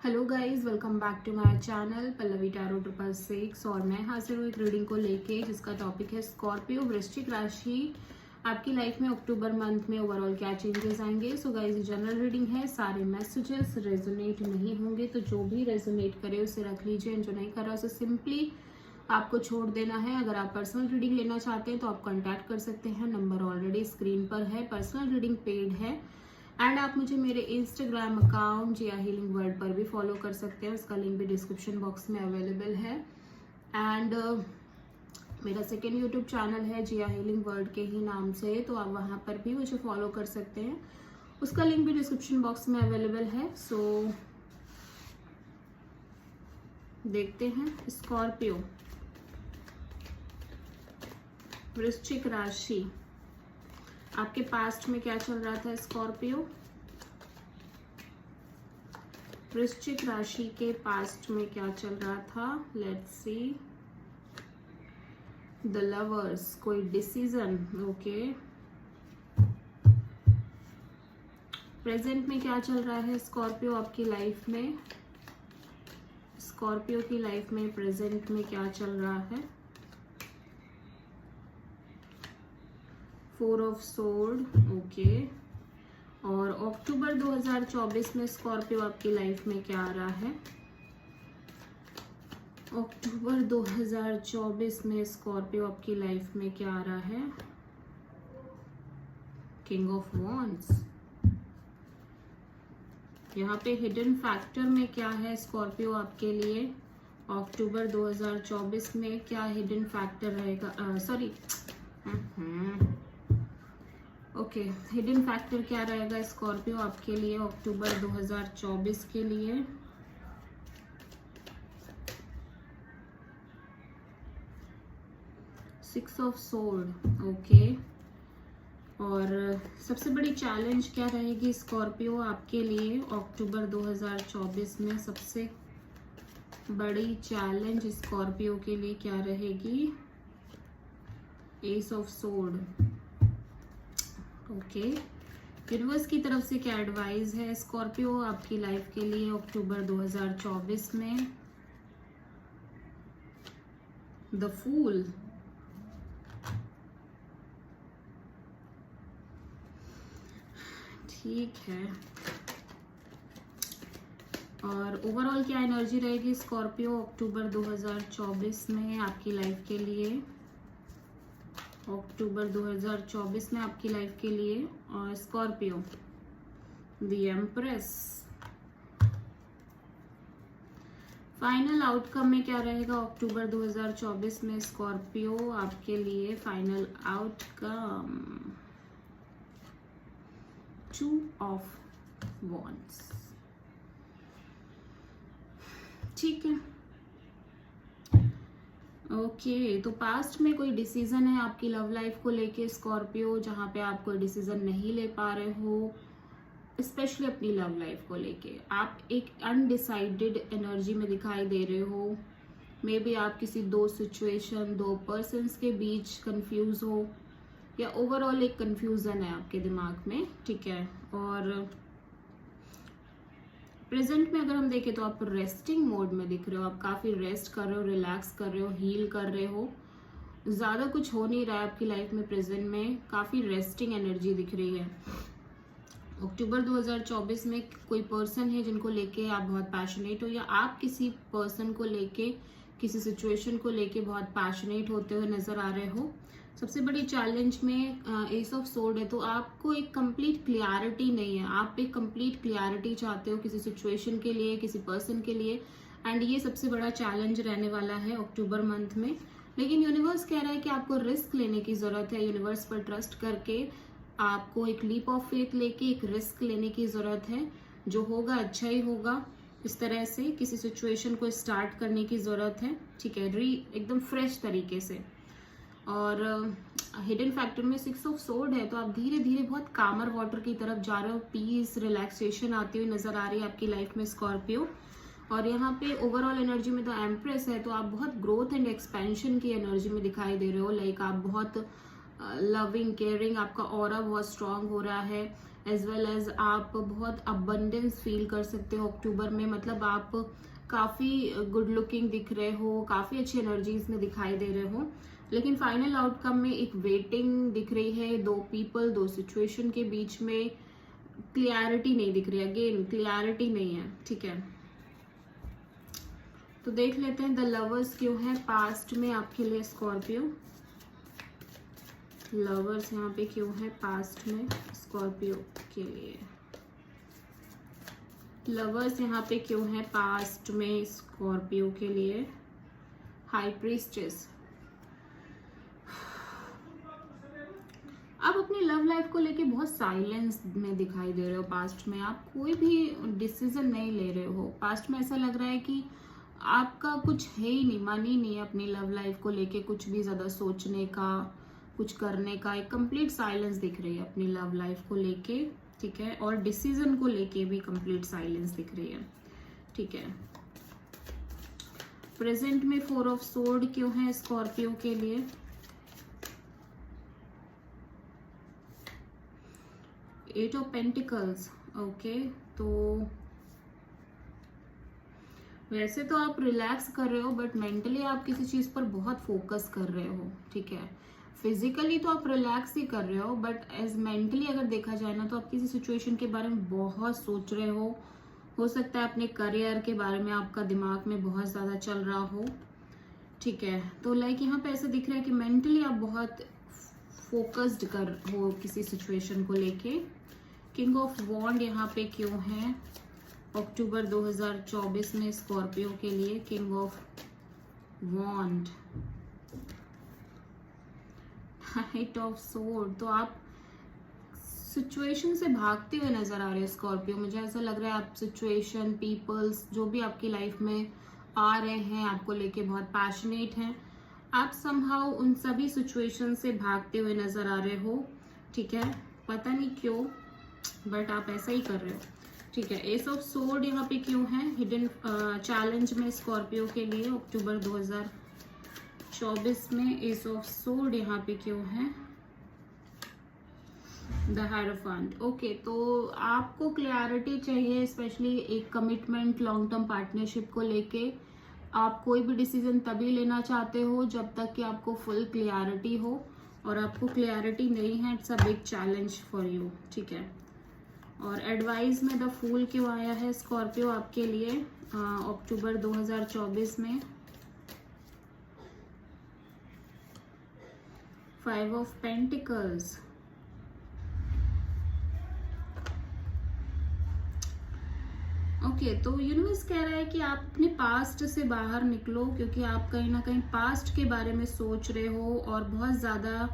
Hello guys, welcome back to my channel Pallavi tarot 666 और मैं हाजिर हूँ एक रीडिंग को लेके जिसका टॉपिक है स्कॉर्पियो वृश्चिक राशि। आपकी लाइफ में अक्टूबर मंथ में ओवरऑल क्या चेंजेस आएंगे। सो गाइस, ये जनरल रीडिंग है, सारे मैसेजेस रेजोनेट नहीं होंगे, तो जो भी रेजोनेट करे उसे रख लीजिए, जो नहीं कर रहा उसे सिंपली आपको छोड़ देना है। अगर आप पर्सनल रीडिंग लेना चाहते हैं तो आप कॉन्टैक्ट कर सकते हैं, नंबर ऑलरेडी स्क्रीन पर है। पर्सनल रीडिंग पेड है एंड आप मुझे मेरे इंस्टाग्राम अकाउंट जिया हीलिंग वर्ल्ड पर भी फॉलो कर सकते हैं, उसका लिंक भी डिस्क्रिप्शन बॉक्स में अवेलेबल है। एंड मेरा सेकेंड यूट्यूब चैनल है जिया हीलिंग वर्ल्ड के ही नाम से, तो आप वहाँ पर भी मुझे फॉलो कर सकते हैं, उसका लिंक भी डिस्क्रिप्शन बॉक्स में अवेलेबल है। सो देखते हैं स्कॉर्पियो वृश्चिक राशि, आपके पास्ट में क्या चल रहा था। स्कॉर्पियो वृश्चिक राशि के पास्ट में क्या चल रहा था, लेट्स सी। द लवर्स, कोई डिसीजन, ओके। प्रेजेंट में क्या चल रहा है स्कॉर्पियो आपकी लाइफ में। स्कॉर्पियो की लाइफ में प्रेजेंट में क्या चल रहा है। 4 ऑफ सोर्ड, ओके। और अक्टूबर 2024 में स्कॉर्पियो आपकी लाइफ में क्या आ रहा है। अक्टूबर 2024 में स्कॉर्पियो आपकी लाइफ में क्या आ रहा है। किंग ऑफ वॉन्ड्स, यहाँ पे हिडन फैक्टर में क्या है स्कॉर्पियो आपके लिए। अक्टूबर 2024 में क्या हिडन फैक्टर रहेगा, सॉरी ओके, हिडन फैक्टर क्या रहेगा स्कॉर्पियो आपके लिए अक्टूबर 2024 के लिए। Six of sword, okay. और सबसे बड़ी चैलेंज क्या रहेगी स्कॉर्पियो आपके लिए अक्टूबर 2024 में। सबसे बड़ी चैलेंज स्कॉर्पियो के लिए क्या रहेगी। S of sword, okay. Universe की तरफ से क्या एडवाइस है स्कॉर्पियो आपकी लाइफ के लिए अक्टूबर 2024 में। द फूल, ठीक है। और ओवरऑल क्या एनर्जी रहेगी स्कॉर्पियो अक्टूबर 2024 में आपकी लाइफ के लिए। अक्टूबर 2024 में आपकी लाइफ के लिए और Scorpio. The empress, final outcome में क्या रहेगा अक्टूबर 2024 में स्कॉर्पियो आपके लिए। फाइनल आउटकम 2 ऑफ वॉन्ड्स, ठीक है। ओके, तो पास्ट में कोई डिसीजन है आपकी लव लाइफ को लेके स्कॉर्पियो, जहाँ पे आप कोई डिसीजन नहीं ले पा रहे हो, स्पेशली अपनी लव लाइफ को लेके। आप एक अनडिसाइडेड एनर्जी में दिखाई दे रहे हो। मे बी आप किसी दो सिचुएशन, दो पर्सन्स के बीच कंफ्यूज हो, या ओवरऑल एक कंफ्यूजन है आपके दिमाग में, ठीक है। और प्रेजेंट में अगर हम देखें तो आप रेस्टिंग मोड में दिख रहे हो, आप काफी रेस्ट कर रहे हो, रिलैक्स कर रहे हो, हील कर रहे हो। ज्यादा कुछ हो नहीं रहा है आपकी लाइफ में, प्रेजेंट में काफी रेस्टिंग एनर्जी दिख रही है। अक्टूबर 2024 में कोई पर्सन है जिनको लेके आप बहुत पैशनेट हो, या आप किसी पर्सन को लेके, किसी सिचुएशन को लेके बहुत पैशनेट होते हुए नजर आ रहे हो। सबसे बड़ी चैलेंज में एस ऑफ सोर्ड है, तो आपको एक कंप्लीट क्लियरिटी नहीं है। आप एक कंप्लीट क्लियरिटी चाहते हो किसी सिचुएशन के लिए, किसी पर्सन के लिए, एंड ये सबसे बड़ा चैलेंज रहने वाला है अक्टूबर मंथ में। लेकिन यूनिवर्स कह रहा है कि आपको रिस्क लेने की जरूरत है। यूनिवर्स पर ट्रस्ट करके आपको एक लीप ऑफ फेथ लेके एक रिस्क लेने की जरूरत है। जो होगा अच्छा ही होगा। इस तरह से किसी सिचुएशन को स्टार्ट करने की जरूरत है, ठीक है, एकदम फ्रेश तरीके से। और हिडन फैक्टर में 6 ऑफ सोर्ड है, तो आप धीरे धीरे बहुत कामर वाटर की तरफ जा रहे हो। पीस, रिलैक्सेशन आती हुई नजर आ रही है आपकी लाइफ में स्कॉर्पियो। और यहाँ पे ओवरऑल एनर्जी में तो एम्प्रेस है, तो आप बहुत ग्रोथ एंड एक्सपेंशन की एनर्जी में दिखाई दे रहे हो। लाइक आप बहुत लविंग, केयरिंग, आपका ऑरा बहुत स्ट्रांग हो रहा है। एज वेल एज आप बहुत अबंडेंस फील कर सकते हो अक्टूबर में। मतलब आप काफ़ी गुड लुकिंग दिख रहे हो, काफ़ी अच्छी एनर्जीज में दिखाई दे रहे हो, लेकिन फाइनल आउटकम में एक वेटिंग दिख रही है। दो पीपल, दो सिचुएशन के बीच में क्लियरिटी नहीं दिख रही है। अगेन क्लियरिटी नहीं है, ठीक है। तो देख लेते हैं द लवर्स क्यों है पास्ट में आपके लिए स्कॉर्पियो। लवर्स यहाँ पे क्यों है पास्ट में स्कॉर्पियो के लिए। लवर्स यहाँ पे क्यों है पास्ट में स्कॉर्पियो के लिए। High priestess. आप अपनी लव लाइफ को लेके बहुत साइलेंस में दिखाई दे रहे हो पास्ट में। आप कोई भी डिसीजन नहीं ले रहे हो। पास्ट में ऐसा लग रहा है कि आपका कुछ है ही नहीं, मन ही नहीं है अपनी लव लाइफ को लेके कुछ भी ज्यादा सोचने का, कुछ करने का। एक कंप्लीट साइलेंस दिख रही है अपनी लव लाइफ को लेके, ठीक है। और डिसीजन को लेके भी कंप्लीट साइलेंस दिख रही है, ठीक है। प्रेजेंट में 4 ऑफ सोर्ड क्यों है स्कॉर्पियो के लिए। Eight of pentacles, okay. तो वैसे तो आप रिलैक्स कर रहे हो, बट मेंटली आप किसी चीज पर बहुत फोकस कर रहे हो, ठीक है। फिजिकली तो आप रिलैक्स ही कर रहे हो, बट एज मेंटली अगर देखा जाए ना, तो आप किसी सिचुएशन के बारे में बहुत सोच रहे हो सकता है अपने करियर के बारे में आपका दिमाग में बहुत ज्यादा चल रहा हो, ठीक है। तो लाइक यहाँ पे ऐसा दिख रहा है कि मेंटली आप बहुत फोकस्ड कर हो किसी सिचुएशन को लेके। किंग ऑफ वॉन्ड यहाँ पे क्यों है अक्टूबर 2024 में स्कॉर्पियो के लिए। King of wand, eight of sword. तो आप सिचुएशन से भागते हुए नजर आ रहे हो स्कॉर्पियो। मुझे ऐसा लग रहा है आप सिचुएशन, पीपल्स जो भी आपकी लाइफ में आ रहे हैं, आपको लेके बहुत पैशनेट हैं, आप समहाउ उन सभी सिचुएशन से भागते हुए नजर आ रहे हो, ठीक है। पता नहीं क्यों, बट आप ऐसा ही कर रहे हो, ठीक है। एस ऑफ सोर्ड यहाँ पे क्यों है हिडन चैलेंज में स्कॉर्पियो के लिए अक्टूबर 2024 में। एस ऑफ सोर्ड यहाँ पे क्यों है द हायरोफेंट, ओके। तो आपको क्लैरिटी चाहिए, स्पेशली एक कमिटमेंट, लॉन्ग टर्म पार्टनरशिप को लेके। आप कोई भी डिसीजन तभी लेना चाहते हो जब तक कि आपको फुल क्लैरिटी हो, और आपको क्लैरिटी नहीं है, it's a big challenge for you, ठीक है। और एडवाइस में द फूल क्यों आया है स्कॉर्पियो आपके लिए अक्टूबर 2024 में। 5 ऑफ पेंटिकल्स, ओके। तो यूनिवर्स कह रहा है कि आप अपने पास्ट से बाहर निकलो, क्योंकि आप कहीं ना कहीं पास्ट के बारे में सोच रहे हो, और बहुत ज़्यादा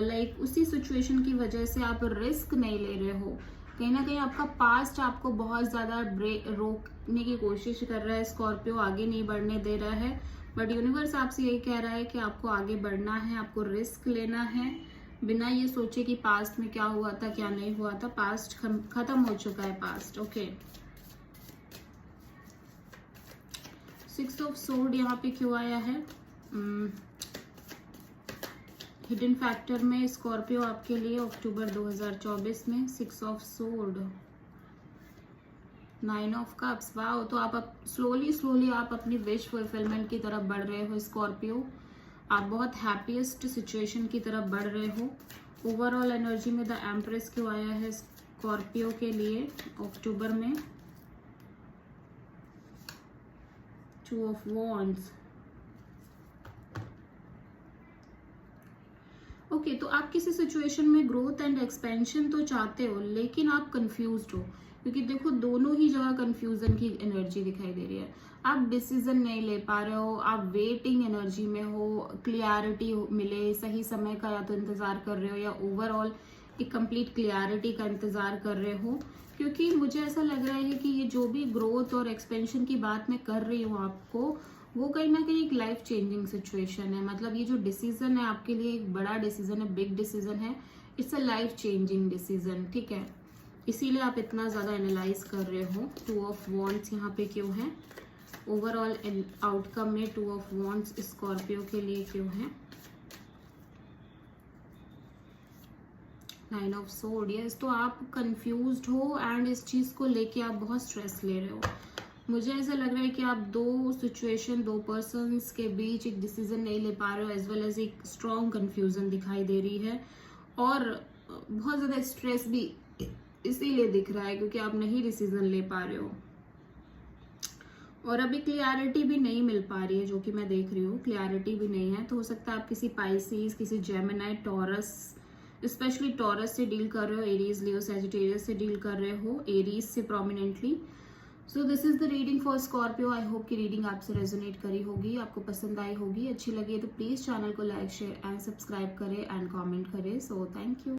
लाइक उसी सिचुएशन की वजह से आप रिस्क नहीं ले रहे हो। कहीं ना कहीं आपका पास्ट आपको बहुत ज़्यादा रोकने की कोशिश कर रहा है स्कॉर्पियो, आगे नहीं बढ़ने दे रहा है। बट यूनिवर्स आपसे यही कह रहा है कि आपको आगे बढ़ना है, आपको रिस्क लेना है, बिना ये सोचे कि पास्ट में क्या हुआ था, क्या नहीं हुआ था। पास्ट खत्म हो चुका है, पास्ट, ओके। 6 ऑफ सोर्ड यहाँ पे क्यों आया है हिडन फैक्टर में स्कॉर्पियो आपके लिए अक्टूबर 2024 में। 6 of sword, 9 of cups, wow. तो आप स्लोली आप अपनी विश फुलफिलमेंट की तरफ बढ़ रहे हो स्कॉर्पियो। आप बहुत हैप्पीएस्ट सिचुएशन की तरफ बढ़ रहे हो। ओवरऑल एनर्जी में द एम्प्रेस क्यों आया है स्कॉर्पियो के लिए अक्टूबर में। 2 ऑफ वॉन्ड्स, ओके। तो आप किसी सिचुएशन में ग्रोथ एंड एक्सपेंशन तो चाहते हो, लेकिन आप कंफ्यूज्ड हो, क्योंकि देखो दोनों ही जगह कंफ्यूजन की एनर्जी दिखाई दे रही है। आप डिसीजन नहीं ले पा रहे हो, आप वेटिंग एनर्जी में हो, क्लियरिटी मिले सही समय का, या तो इंतजार कर रहे हो, या ओवरऑल एक कंप्लीट क्लियरिटी का इंतजार कर रहे हो। क्योंकि मुझे ऐसा लग रहा है कि ये जो भी ग्रोथ और एक्सपेंशन की बात मैं कर रही हूँ आपको, वो कहीं ना कहीं एक लाइफ चेंजिंग सिचुएशन है। मतलब ये जो डिसीजन है आपके लिए एक बड़ा डिसीजन है, बिग डिसीजन है, it's a life changing decision, ठीक है। इसीलिए आप इतना ज्यादा एनालाइज कर रहे हो। 2 ऑफ वॉन्ड्स यहाँ पे क्यों है ओवरऑल आउटकम में। 2 ऑफ वॉन्ड्स स्कॉर्पियो के लिए क्यों है। 9 ऑफ सोर्ड, यस। तो आप कंफ्यूज्ड हो एंड इस चीज़ को लेके आप बहुत स्ट्रेस ले रहे हो। मुझे ऐसा लग रहा है कि आप दो सिचुएशन, दो पर्सन्स के बीच एक डिसीजन नहीं ले पा रहे हो, एज वेल एज एक स्ट्रॉन्ग कंफ्यूजन दिखाई दे रही है, और बहुत ज़्यादा स्ट्रेस भी इसीलिए दिख रहा है क्योंकि आप नहीं डिसीजन ले पा रहे हो, और अभी क्लियरिटी भी नहीं मिल पा रही है, जो कि मैं देख रही हूँ, क्लियरिटी भी नहीं है। तो हो सकता है आप किसी पाइसिस, किसी जेमिनी, टॉरस, स्पेशली टॉरस से डील कर रहे हो, एरीज, लियो, सैजिटेरियस से डील कर रहे हो, एरीज से prominently. So this is the reading for Scorpio. I hope कि रीडिंग आपसे रेजोनेट करी होगी, आपको पसंद आई होगी, अच्छी लगी तो प्लीज चैनल को लाइक, शेयर एंड सब्सक्राइब करें एंड कमेंट करें। So thank you.